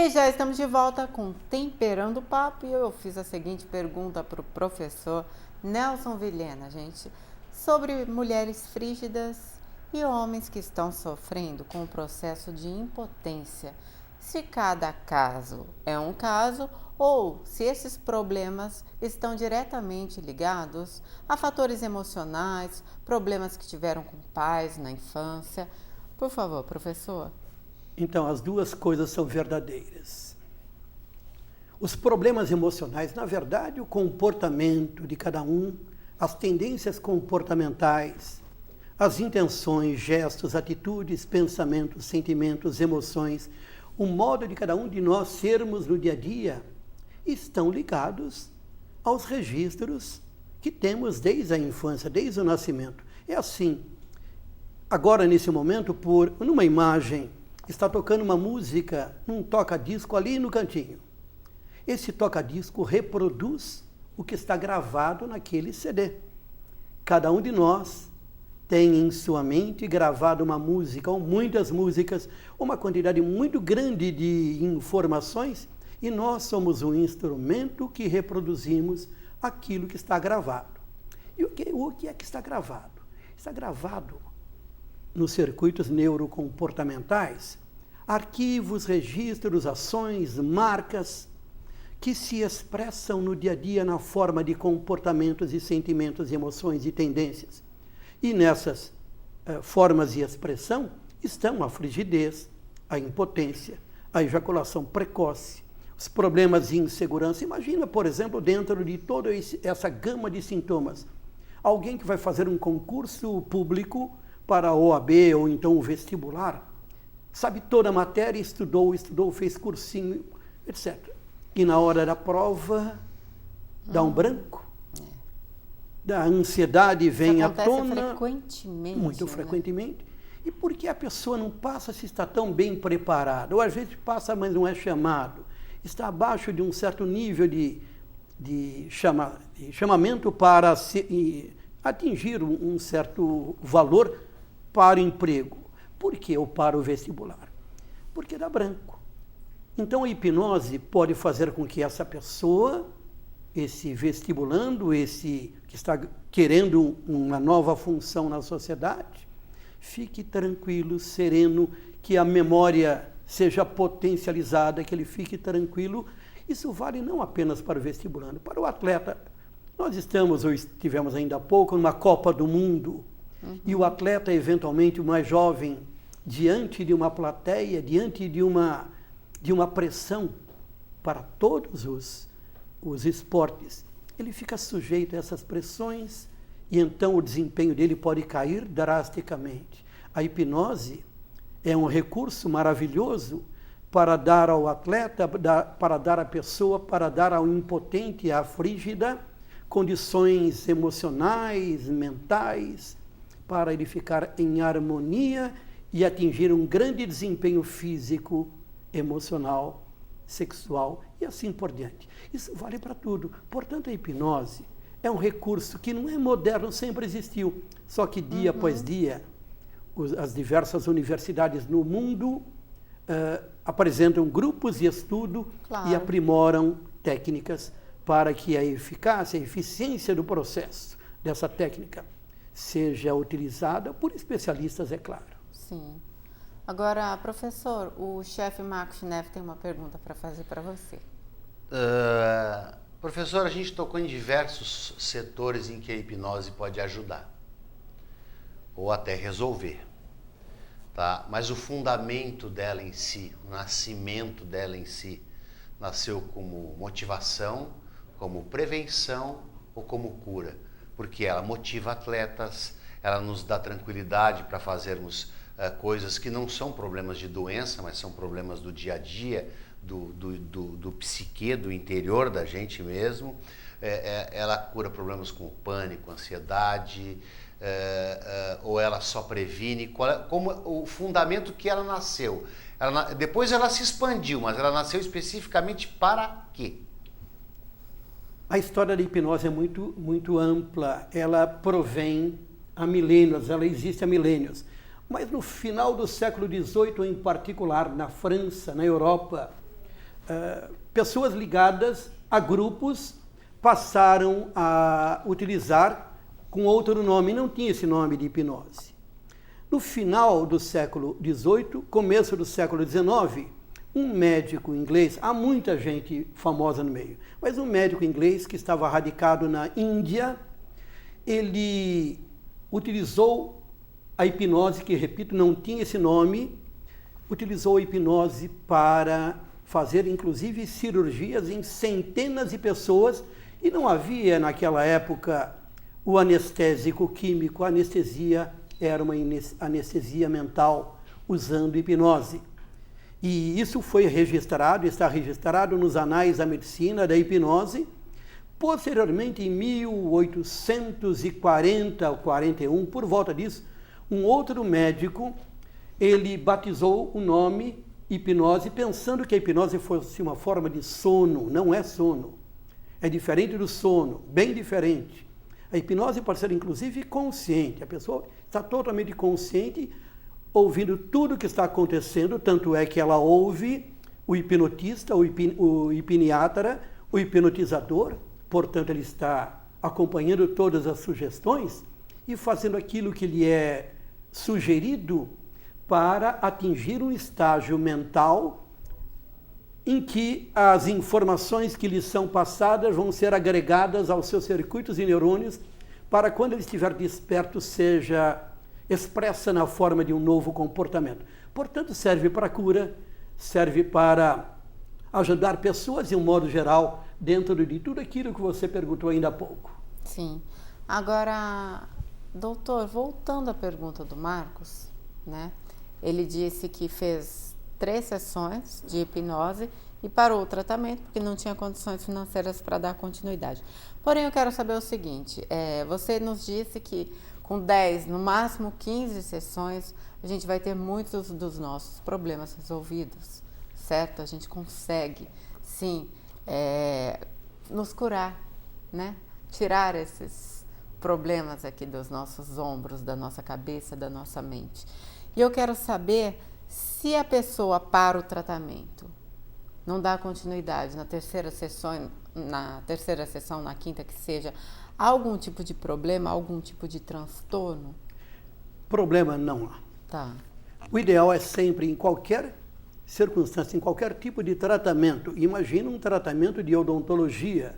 E já estamos de volta com Temperando o Papo e eu fiz a seguinte pergunta para o professor Nelson Vilhena, gente, sobre mulheres frígidas e homens que estão sofrendo com o processo de impotência. Se cada caso é um caso ou se esses problemas estão diretamente ligados a fatores emocionais, problemas que tiveram com pais na infância. Por favor, professor. Então, as duas coisas são verdadeiras. Os problemas emocionais, na verdade, o comportamento de cada um, as tendências comportamentais, as intenções, gestos, atitudes, pensamentos, sentimentos, emoções, o modo de cada um de nós sermos no dia a dia, estão ligados aos registros que temos desde a infância, desde o nascimento. É assim, agora nesse momento, numa imagem, está tocando uma música num toca-disco ali no cantinho. Esse toca-disco reproduz o que está gravado naquele CD. Cada um de nós tem em sua mente gravado uma música, ou muitas músicas, uma quantidade muito grande de informações, e nós somos um instrumento que reproduzimos aquilo que está gravado. E o que é que está gravado? Está gravado nos circuitos neurocomportamentais, arquivos, registros, ações, marcas que se expressam no dia a dia na forma de comportamentos e sentimentos, emoções e tendências. E nessas formas de expressão estão a frigidez, a impotência, a ejaculação precoce, os problemas de insegurança. Imagina, por exemplo, dentro de toda essa gama de sintomas, alguém que vai fazer um concurso público para a OAB ou então o vestibular, sabe toda a matéria, estudou, fez cursinho, etc. E na hora da prova, dá um branco, da ansiedade vem à tona. Frequentemente. Muito frequentemente. E por que a pessoa não passa se está tão bem preparada? Ou às vezes passa, mas não é chamado. Está abaixo de um certo nível de chamamento para atingir um certo valor para o emprego. Por quê? Ou para o vestibular? Porque dá branco. Então a hipnose pode fazer com que essa pessoa, esse vestibulando, esse que está querendo uma nova função na sociedade, fique tranquilo, sereno, que a memória seja potencializada, que ele fique tranquilo. Isso vale não apenas para o vestibulando, para o atleta. Nós estivemos ainda há pouco numa Copa do Mundo, e o atleta, eventualmente o mais jovem, diante de uma plateia, diante de uma pressão para todos os esportes, ele fica sujeito a essas pressões e então o desempenho dele pode cair drasticamente. A hipnose é um recurso maravilhoso para dar ao atleta, para dar à pessoa, para dar ao impotente, à frígida, condições emocionais, mentais, para ele ficar em harmonia e atingir um grande desempenho físico, emocional, sexual e assim por diante. Isso vale para tudo. Portanto, a hipnose é um recurso que não é moderno, sempre existiu, só que dia após dia, as diversas universidades no mundo apresentam grupos de estudo e aprimoram técnicas para que a eficácia, a eficiência do processo dessa técnica seja utilizada por especialistas, é claro. Sim. Agora, professor, o chefe Marcos Neff tem uma pergunta para fazer para você. Professor, a gente tocou em diversos setores em que a hipnose pode ajudar, ou até resolver, tá? Mas o fundamento dela em si, o nascimento dela em si, nasceu como motivação, como prevenção ou como cura, porque ela motiva atletas, ela nos dá tranquilidade para fazermos coisas que não são problemas de doença, mas são problemas do dia a dia, do psique, do interior da gente mesmo. Ela cura problemas com pânico, ansiedade, ou ela só previne, como o fundamento que ela nasceu. Depois ela se expandiu, mas ela nasceu especificamente para quê? A história da hipnose é muito, muito ampla, ela provém há milênios, ela existe há milênios. Mas no final do século XVIII, em particular, na França, na Europa, pessoas ligadas a grupos passaram a utilizar com outro nome, não tinha esse nome de hipnose. No final do século XVIII, começo do século XIX, um médico inglês, há muita gente famosa no meio, mas um médico inglês que estava radicado na Índia, ele utilizou a hipnose, que, repito, não tinha esse nome, utilizou a hipnose para fazer, inclusive, cirurgias em centenas de pessoas, e não havia, naquela época, o anestésico químico. A anestesia era uma anestesia mental usando hipnose. E isso foi registrado, está registrado nos anais da medicina da hipnose. Posteriormente, em 1840 ou 41, por volta disso, um outro médico, ele batizou o nome hipnose, pensando que a hipnose fosse uma forma de sono. Não é sono. É diferente do sono, bem diferente. A hipnose pode ser, inclusive, consciente. A pessoa está totalmente consciente, ouvindo tudo o que está acontecendo, tanto é que ela ouve o hipnotista, o hipniatra, o hipnotizador, portanto, ele está acompanhando todas as sugestões e fazendo aquilo que lhe é sugerido para atingir um estágio mental em que as informações que lhe são passadas vão ser agregadas aos seus circuitos e neurônios para, quando ele estiver desperto, seja expressa na forma de um novo comportamento. Portanto, serve para cura, serve para ajudar pessoas, de um modo geral, dentro de tudo aquilo que você perguntou ainda há pouco. Sim. Agora, doutor, voltando à pergunta do Marcos, né? Ele disse que fez 3 sessões de hipnose e parou o tratamento porque não tinha condições financeiras para dar continuidade. Porém, eu quero saber o seguinte, você nos disse que com 10, no máximo 15 sessões, a gente vai ter muitos dos nossos problemas resolvidos, certo? A gente consegue, sim, nos curar, né? Tirar esses problemas aqui dos nossos ombros, da nossa cabeça, da nossa mente. E eu quero saber se a pessoa para o tratamento, não dá continuidade na terceira sessão, na quinta que seja, há algum tipo de problema, algum tipo de transtorno? Problema não há. Tá. O ideal é sempre, em qualquer circunstância, em qualquer tipo de tratamento, imagina um tratamento de odontologia,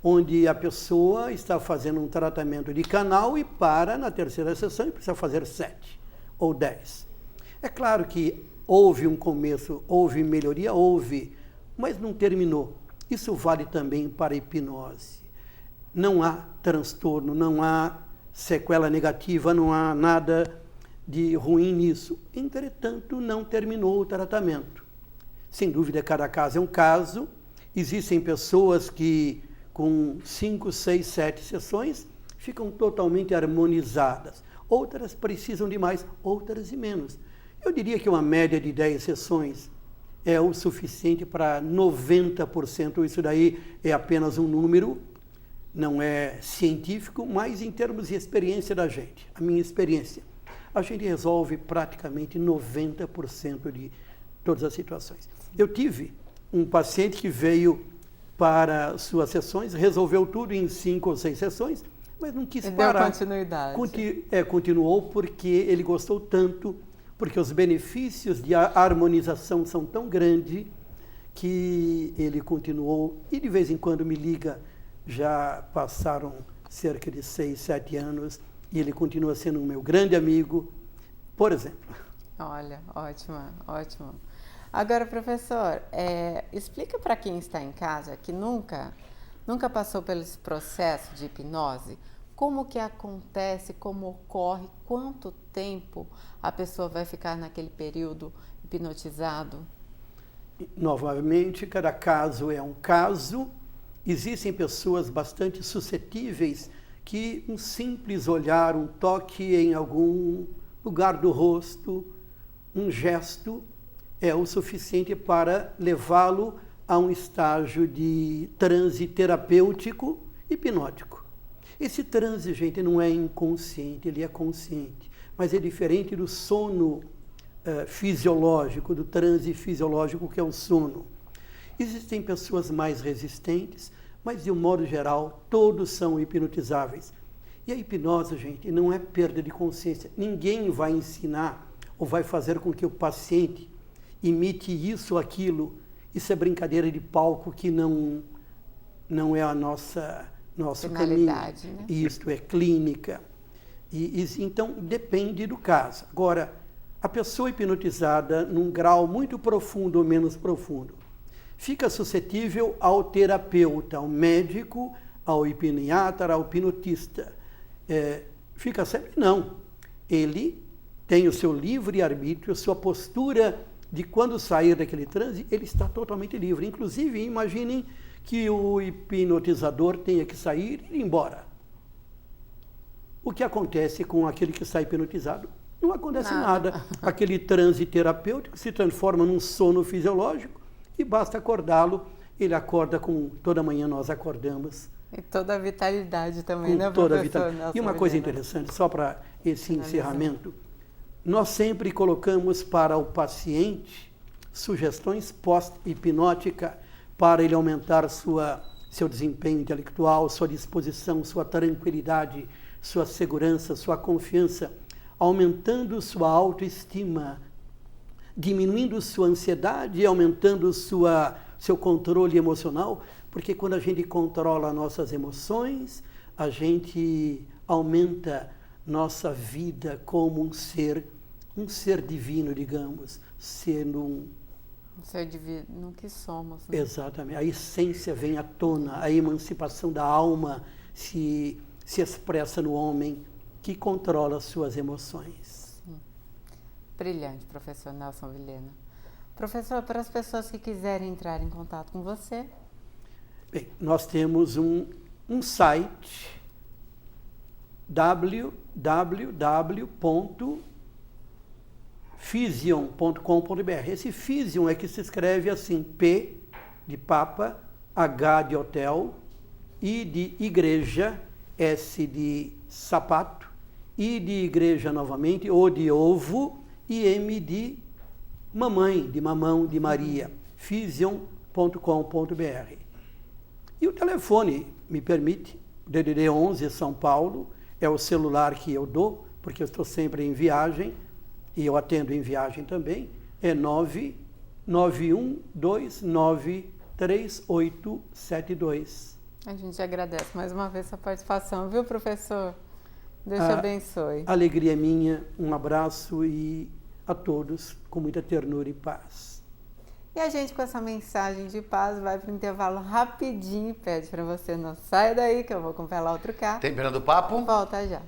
onde a pessoa está fazendo um tratamento de canal e para na terceira sessão e precisa fazer 7 ou 10. É claro que houve um começo, houve melhoria, mas não terminou. Isso vale também para a hipnose. Não há transtorno, não há sequela negativa, não há nada de ruim nisso. Entretanto, não terminou o tratamento. Sem dúvida, cada caso é um caso. Existem pessoas que, com 5, 6, 7 sessões, ficam totalmente harmonizadas. Outras precisam de mais, outras de menos. Eu diria que uma média de 10 sessões é o suficiente para 90%. Isso daí é apenas um número, não é científico, mas em termos de experiência da gente, a minha experiência, a gente resolve praticamente 90% de todas as situações. Eu tive um paciente que veio para suas sessões, resolveu tudo em 5 ou 6 sessões, mas não quis parar. Deu continuidade. Continuou porque ele gostou tanto, porque os benefícios de harmonização são tão grandes que ele continuou e de vez em quando me liga. Já passaram cerca de 6, 7 anos e ele continua sendo um meu grande amigo, por exemplo. Olha, ótimo. Agora, professor, explica para quem está em casa que nunca passou pelo esse processo de hipnose, como que acontece, como ocorre, quanto tempo a pessoa vai ficar naquele período hipnotizado? Novamente, cada caso é um caso. Existem pessoas bastante suscetíveis que um simples olhar, um toque em algum lugar do rosto, um gesto, é o suficiente para levá-lo a um estágio de transe terapêutico hipnótico. Esse transe, gente, não é inconsciente, ele é consciente, mas é diferente do sono fisiológico, do transe fisiológico que é o sono. Existem pessoas mais resistentes, mas de um modo geral, todos são hipnotizáveis. E a hipnose, gente, não é perda de consciência. Ninguém vai ensinar ou vai fazer com que o paciente imite isso ou aquilo. Isso é brincadeira de palco que não é a nosso caminho. Né? Isto é clínica. Então, depende do caso. Agora, a pessoa hipnotizada, num grau muito profundo ou menos profundo, fica suscetível ao terapeuta, ao médico, ao hipniatra, ao hipnotista. Fica sempre não. Ele tem o seu livre-arbítrio, sua postura de quando sair daquele transe, ele está totalmente livre. Inclusive, imaginem que o hipnotizador tenha que sair e ir embora. O que acontece com aquele que sai hipnotizado? Não acontece nada. Aquele transe terapêutico se transforma num sono fisiológico e basta acordá-lo. Ele acorda como toda manhã nós acordamos. E toda a vitalidade também, né, toda a professor? vitalidade. E uma coisa interessante, só para esse encerramento, nós sempre colocamos para o paciente sugestões pós-hipnóticas para ele aumentar seu desempenho intelectual, sua disposição, sua tranquilidade, sua segurança, sua confiança, aumentando sua autoestima, diminuindo sua ansiedade e aumentando seu controle emocional, porque quando a gente controla nossas emoções, a gente aumenta nossa vida como um ser divino, digamos, sendo um ser divino que somos. Né? Exatamente. A essência vem à tona, a emancipação da alma se expressa no homem que controla suas emoções. Sim. Brilhante, professor Nelson Vilhena. Professor, para as pessoas que quiserem entrar em contato com você... Bem, nós temos um site www.physion.com.br. Esse Physion é que se escreve assim, P de Papa, H de Hotel, I de Igreja, S de Sapato, I de Igreja novamente, O de Ovo e M de Mamãe, de Mamão, de Maria. Physion.com.br. E o telefone, me permite, DDD 11 São Paulo, é o celular que eu dou, porque eu estou sempre em viagem, e eu atendo em viagem também, é 991293872. A gente agradece mais uma vez a participação, viu, professor? Deus te abençoe. A alegria é minha, um abraço e a todos com muita ternura e paz. E a gente, com essa mensagem de paz, vai para o intervalo rapidinho e pede para você não saia daí, que eu vou compelar outro carro. Temperando o papo. Volta já.